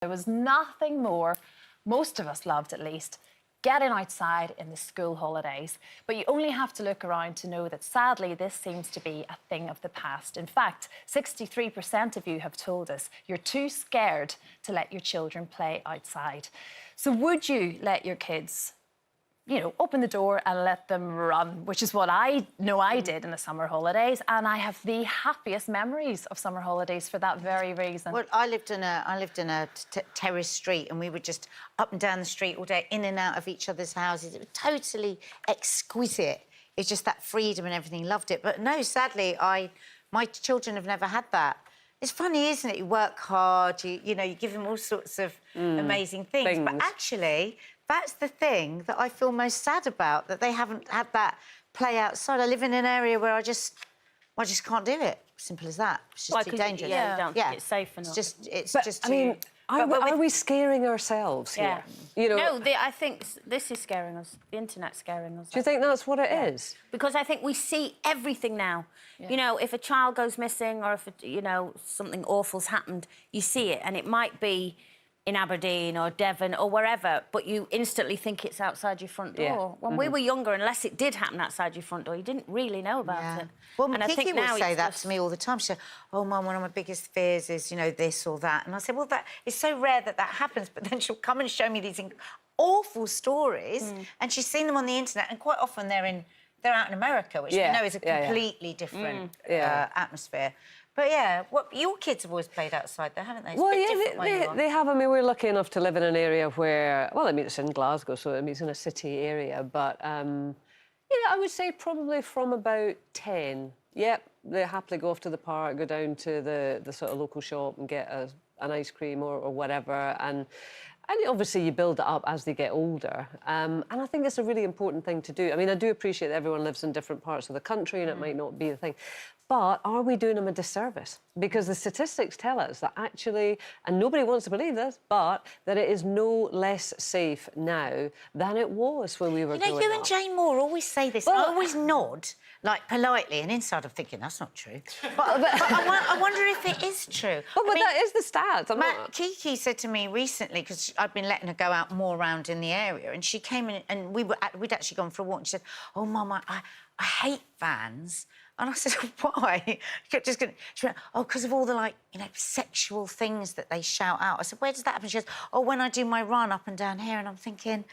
There was nothing more, most of us loved at least, getting outside in the school holidays. But you only have to look around to know that sadly this seems to be a thing of the past. In fact, 63% of you have told us you're too scared to let your children play outside. So would you let your kids, you know, open the door and let them run, which is what I know I did in the summer holidays, and I have the happiest memories of summer holidays for that very reason. Well, I lived in a terrace street, and we were just up and down the street all day, in and out of each other's houses. It was totally exquisite. It's just that freedom and everything. Loved it. But no, sadly, my children have never had that. It's funny, isn't it? You work hard, you know, you give them all sorts of amazing things. But actually, that's the thing that I feel most sad about, that they haven't had that play outside. I live in an area where I just can't do it. Simple as that. It's just too dangerous. Yeah, you don't think it's safe enough. It's just too... I mean, are we scaring ourselves here? Yeah. You know, No, I think this is scaring us. The internet's scaring us. do you think that's what it is? Because I think we see everything now. Yeah. You know, if a child goes missing or if, you know, something awful's happened, you see it, and it might be in Aberdeen or Devon or wherever, but you instantly think it's outside your front door. Yeah. When we were younger, unless it did happen outside your front door, you didn't really know about it. Well, and Kiki will say that to me all the time. She said, oh, Mum, one of my biggest fears is, you know, this or that. And I said, well, that it's so rare that happens, but then she'll come and show me these awful stories, and she's seen them on the internet, and quite often they're out in America, which we know is a completely different atmosphere. But, yeah, your kids have always played outside, though, haven't they? It's well, yeah, they have. I mean, we're lucky enough to live in an area where... Well, I mean, it's in Glasgow, so I mean, it's in a city area. But, yeah, I would say probably from about 10. Yep, they happily go off to the park, go down to the sort of local shop and get an ice cream or whatever. And obviously you build it up as they get older. And I think it's a really important thing to do. I mean, I do appreciate that everyone lives in different parts of the country and it might not be the thing. But are we doing them a disservice? Because the statistics tell us that actually, and nobody wants to believe this, but that it is no less safe now than it was when we were growing up. You and Jane Moore always say this. Well, I always nod, like, politely, and inside I'm thinking, that's not true. But I wonder if it is true. But that is the stats. Kiki said to me recently, because I'd been letting her go out more around in the area, and she came in, and we'd actually gone for a walk, and she said, oh, Mum, I hate vans. And I said, why? She kept just going... She went, oh, because of all the, like, you know, sexual things that they shout out. I said, where does that happen? She goes, oh, when I do my run up and down here. And I'm thinking,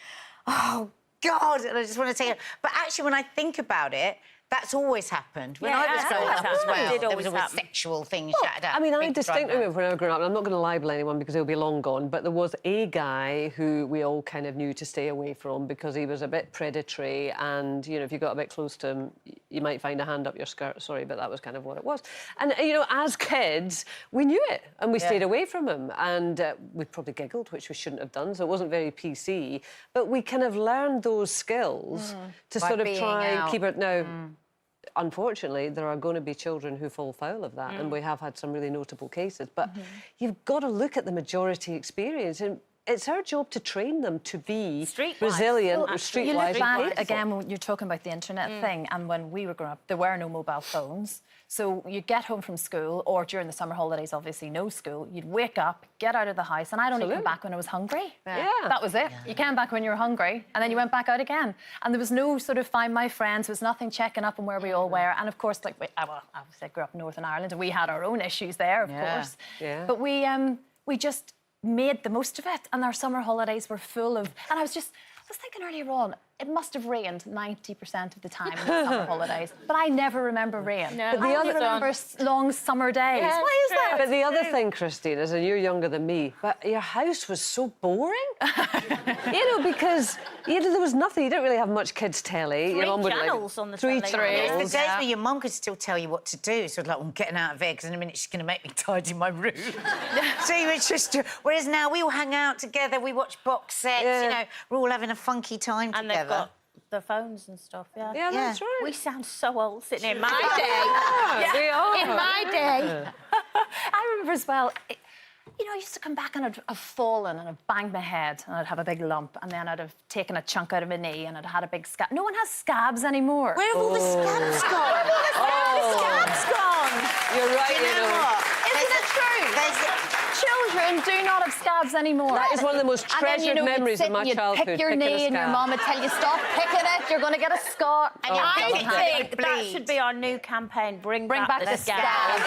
oh, God, and I just want to take it. But actually, when I think about it, that's always happened. When I was growing up as well, there was always sexual things shouted out. I mean, I distinctly remember when I was growing up, and I'm not going to libel anyone because he'll be long gone, but there was a guy who we all kind of knew to stay away from because he was a bit predatory, and, you know, if you got a bit close to him, you might find a hand up your skirt. Sorry, but that was kind of what it was. And, you know, as kids, we knew it, and we stayed away from him, and we probably giggled, which we shouldn't have done, so it wasn't very PC, but we kind of learned those skills to sort of try and keep it... Now, unfortunately, there are going to be children who fall foul of that, and we have had some really notable cases. But you've got to look at the majority experience, and it's our job to train them to be resilient, streetwise. You look back, again, when you're talking about the internet thing, and when we were growing up, there were no mobile phones. So you'd get home from school, or during the summer holidays, obviously no school, you'd wake up, get out of the house, and I'd only come back when I was hungry. Yeah. That was it. You came back when you were hungry, and then you went back out again. And there was no sort of find my friends, there was nothing checking up on where we all were. And of course, like, I grew up in Northern Ireland, and we had our own issues there, of course. Yeah. But we just made the most of it, and our summer holidays were full of... And I was thinking earlier on, it must have rained 90% of the time in the summer holidays, but I never remember rain. No, but I only remember long summer days. Yeah, why is that? But the other thing, Christine, is, and you're younger than me, but your house was so boring. You know, because there was nothing. You didn't really have much kids' telly. Three channels on the telly. Yes, the days where your mum could still tell you what to do. So, like, I'm getting out of here because in a minute she's going to make me tidy my room. So you would just... Whereas now we all hang out together, we watch box sets, you know, we're all having a funky time together. They've got the phones and stuff, Yeah, that's right. We sound so old sitting in my day. We are. In my day. I remember as well, you know, I used to come back and I'd have fallen and I'd banged my head and I'd have a big lump, and then I'd have taken a chunk out of my knee and I'd had a big scab. No one has scabs anymore. Where have all the scabs gone? Where have all the scabs gone? You're right, Do you know what? Isn't it true? Children children do not have scabs anymore. That is one of the most And then, treasured you'd memories sit of my and you'd childhood. pick your picking a knee and your scab. mum would tell you, stop picking it, you're going to get a scar. And you're I picking it. think that Bleed. should be our new campaign. Bring back the scab.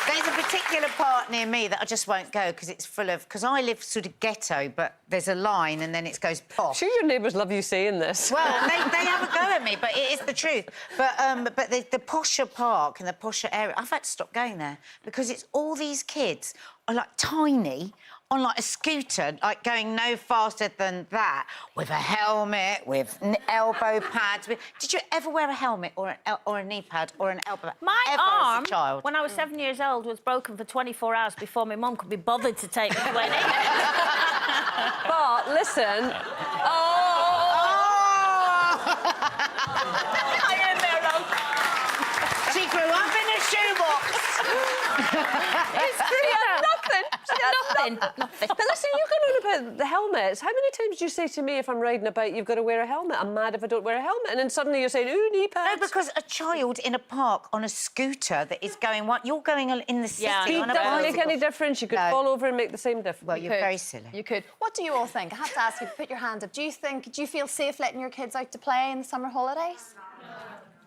There's a particular part near me that I just won't go because it's full of... Because I live sort of ghetto, but there's a line and then it goes posh. Sure, your neighbours love you saying this. Well, they have a go at me, but it is the truth. But the posher park and the posher area, I've had to stop going there because it's all these kids are like tiny on like a scooter, like going no faster than that, with a helmet, with elbow pads. Did you ever wear a helmet or a knee pad or an elbow pad? My ever arm, as a child? when I was 7 years old, was broken for 24 hours before my mum could be bothered to take me to any. But listen... She grew up in a shoebox. It's true, nothing. Nothing. But listen, you've gone on about the helmets. How many times do you say to me if I'm riding a bike, you've got to wear a helmet? I'm mad if I don't wear a helmet. And then suddenly you're saying, ooh, knee pads. No, because a child in a park on a scooter that is going... You're going in the city Yeah, on a It doesn't make bicycle. any difference. You could No. fall over and make the same difference. Well, you're very silly. You could. What do you all think? I have to ask you, put your hand up. Do you feel safe letting your kids out to play in the summer holidays?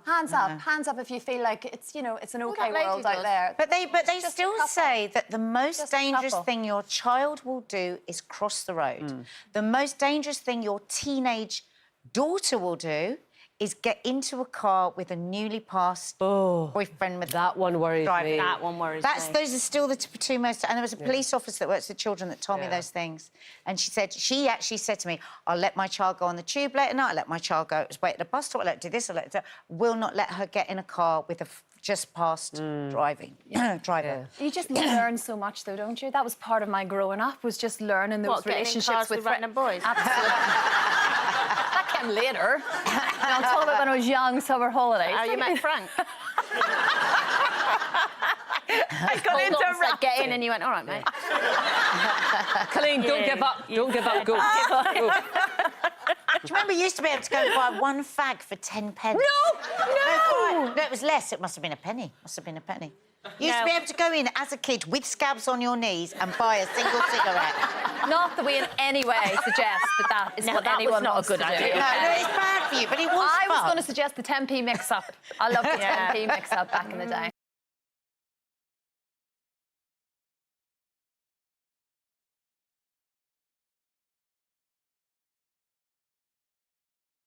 Hands up if you feel like it's, you know, it's an okay that lady world out does. there. But they Just a still couple. say that the most Just a dangerous couple. thing your child will do is cross the road. The most dangerous thing your teenage daughter will do is get into a car with a newly passed boyfriend with That one worries driving. me. That one worries me. Those are still the two most... And there was a police officer that works with children that told me those things. And she actually said to me, I'll let my child go on the tube later night, I'll let my child go wait at the bus stop, I'll let her do this, I'll let her do... Will not let her get in a car with a just passed driving driver. You just learn so much, though, don't you? That was part of my growing up, was just learning those What, getting in relationships cars with random boys? Absolutely. That came later. I'm talking about when I was young, summer holidays. How you met Frank? I got into a Said, get in, and you went, all right, mate. Colleen, don't give up. Don't give up. Go. Go. Do you remember you used to be able to go and buy one fag for 10 pence? No, it was less. It must have been a penny. You used to be able to go in as a kid with scabs on your knees and buy a single cigarette. Not that we in any way suggest that is what that was anyone not a wants good to do. idea. No, it's bad for you, but it was I was fun. going to suggest the 10p mix-up. I loved the 10p mix-up back in the day.